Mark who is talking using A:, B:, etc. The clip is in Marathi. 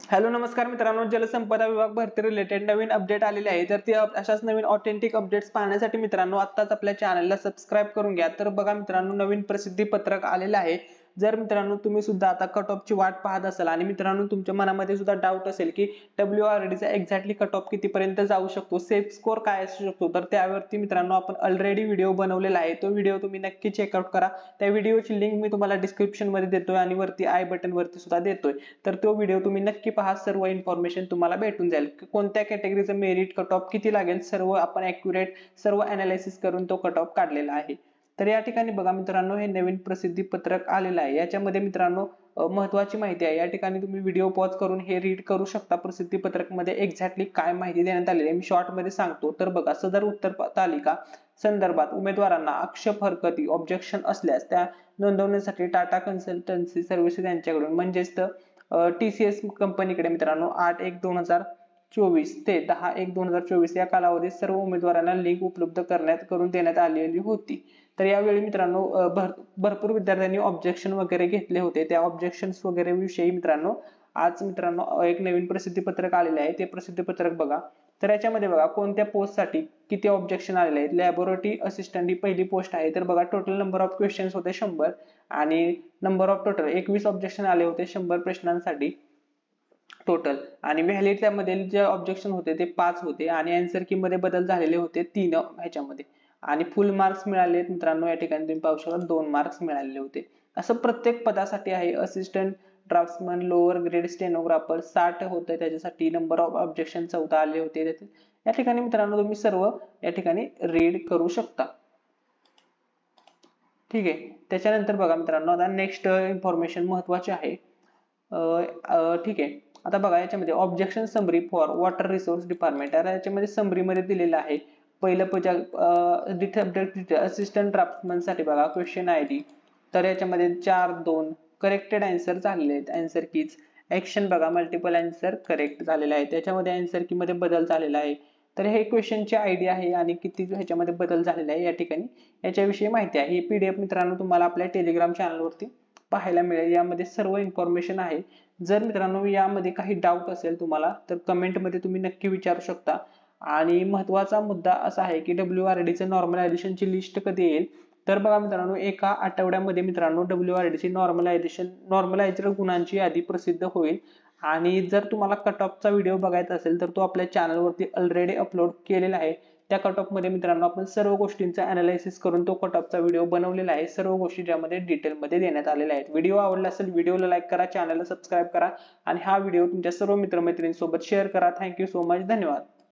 A: हॅलो नमस्कार मित्रांनो, जलसंपदा विभाग भरती रिलेटेड नवीन अपडेट आलेले आहे। तर ते अशाच नवीन ऑथेंटिक अपडेट्स पाहण्यासाठी मित्रांनो आत्ताच आपल्या चॅनलला सबस्क्राइब करून घ्या। तर बघा मित्रांनो, नवीन प्रसिद्धी पत्रक आलेलं आहे। जर मित्रांनो तुम्ही सुद्धा आता कट ऑफ ची वाट पाहत असाल आणि मित्रांनो तुमच्या मनामध्ये सुद्धा डाऊट असेल की WRD चा एक्झॅक्टली कट ऑफ कितीपर्यंत जाऊ शकतो, सेफ स्कोर काय असू शकतो, तर त्यावरती मित्रांनो आपण ऑलरेडी व्हिडिओ बनवलेला आहे। तो व्हिडिओ तुम्ही नक्की चेकआउट करा। त्या व्हिडिओची लिंक मी तुम्हाला डिस्क्रिप्शन मध्ये देतोय आणि वरती आय बटन वरती सुद्धा देतोय। तर तो व्हिडिओ तुम्ही नक्की पहा, सर्व इन्फॉर्मेशन तुम्हाला भेटून जाईल। कोणत्या कॅटेगरीचं मेरिट कट ऑफ किती लागेल सर्व आपण ॲक्युरेट सर्व एनालिसिस करून तो कट ऑफ काढलेला आहे। तर या ठिकाणी बघा मित्रांनो, हे नवीन प्रसिद्धी पत्रक आलेलं आहे। याच्यामध्ये मित्रांनो महत्त्वाची माहिती आहे। या ठिकाणी तुम्ही व्हिडिओ पॉज करून हे रीड करू शकता। प्रसिद्धी पत्रक मध्ये एक्झॅक्टली काय माहिती देण्यात आलेली आहे मी शॉर्ट मध्ये सांगतो। तर बघा, सदर उत्तर तालिका संदर्भात उमेदवारांना आक्षेप हरकती ऑब्जेक्शन असल्यास त्या नोंदवण्यासाठी टाटा कन्सल्टन्सी सर्व्हिसेस यांच्याकडून म्हणजेच TCS कंपनीकडे मित्रांनो 8/1/2024 ते 10/1/2024 या कालावधीत सर्व उमेदवारांना लिंक उपलब्ध करून देण्यात आलेली होती। तर यावेळी मित्रांनो भरपूर विद्यार्थ्यांनी ऑब्जेक्शन वगैरे घेतले होते। त्या ऑब्जेक्शन्स वगैरे विषयी मित्रांनो आज मित्रांनो एक नवीन प्रसिद्धी पत्रक आलेले आहे। ते प्रसिद्धी पत्रक बघा। तर याच्यामध्ये बघा कोणत्या पोस्ट साठी किती ऑब्जेक्शन आलेले आहेत। लॅबोरेटरी असिस्टंट ही पहिली पोस्ट आहे। तर बघा टोटल नंबर ऑफ क्वेश्चन्स होते 100 आणि नंबर ऑफ टोटल 21 ऑब्जेक्शन आले होते 100 प्रश्नांसाठी टोटल। आणि व्हॅलिड त्यामध्ये जे ऑब्जेक्शन होते ते 5 होते आणि आन्सर की मध्ये बदल झालेले होते 3 ह्याच्यामध्ये। आणि फुल मार्क्स मिळाले मित्रांनो, या ठिकाणी तुम्ही पाहू शकता 2 मार्क्स मिळालेले होते। असं प्रत्येक पदासाठी आहे। Assistant draughtsman lower grade stenographer 60 होते, त्याच्यासाठी नंबर ऑफ ऑब्जेक्शन 14 आले होते। या ठिकाणी मित्रांनो तुम्ही सर्व या ठिकाणी रीड करू शकता। ठीक आहे। त्याच्यानंतर बघा मित्रांनो, आता नेक्स्ट इन्फॉर्मेशन महत्त्वाची आहे। ठीक आहे, आता बघा याच्यामध्ये objection summary for water resource department याच्यामध्ये समरी मध्ये दिलेलं आहे। पहिलं असिस्टंट ड्राफ्टमन साठी बघा क्वेश्चन आयडी, तर याच्यामध्ये 4-2 करेक्टेड आन्सर झालेले आहेत। आन्सर कीज ऍक्शन बघा मल्टिपल आन्सर करेक्ट झालेला आहे, त्याच्यामध्ये आन्सर की मध्ये बदल झालेला आहे। तर हे क्वेश्चनची आयडी आहे आणि किती ह्याच्यामध्ये बदल झालेला आहे या ठिकाणी याच्याविषयी माहिती आहे। ही PDF मित्रांनो तुम्हाला आपल्या टेलिग्राम चॅनलवरती पाहायला मिळेल। यामध्ये सर्व इन्फॉर्मेशन आहे। जर मित्रांनो यामध्ये काही डाऊट असेल तुम्हाला तर कमेंट मध्ये तुम्ही नक्की विचारू शकता। आणि महत्त्वाचा मुद्दा असा आहे की WRD चे नॉर्मलायझेशनची लिस्ट कधी येईल, तर बघा मित्रांनो एका आठवड्यामध्ये मित्रांनो WRD ची नॉर्मलायझेड गुणांची यादी प्रसिद्ध होईल। आणि जर तुम्हाला कट ऑफचा व्हिडिओ बघायचा असेल तर तो आपल्या चॅनलवरती ऑलरेडी अपलोड केलेला आहे। त्या कट ऑफ मध्ये मित्रांनो आपण सर्व गोष्टींचा एनालिसिस करून तो कट ऑफचा व्हिडिओ बनवलेला आहे। सर्व गोष्टी ज्यामध्ये डिटेल मध्ये देण्यात आलेल्या आहेत। व्हिडिओ आवडला असेल व्हिडिओला लाईक करा, चॅनलला सबस्क्राइब करा आणि हा व्हिडिओ तुमच्या सर्व मित्रमैत्रिणींसोबत शेअर करा। थँक्यू सो मच, धन्यवाद।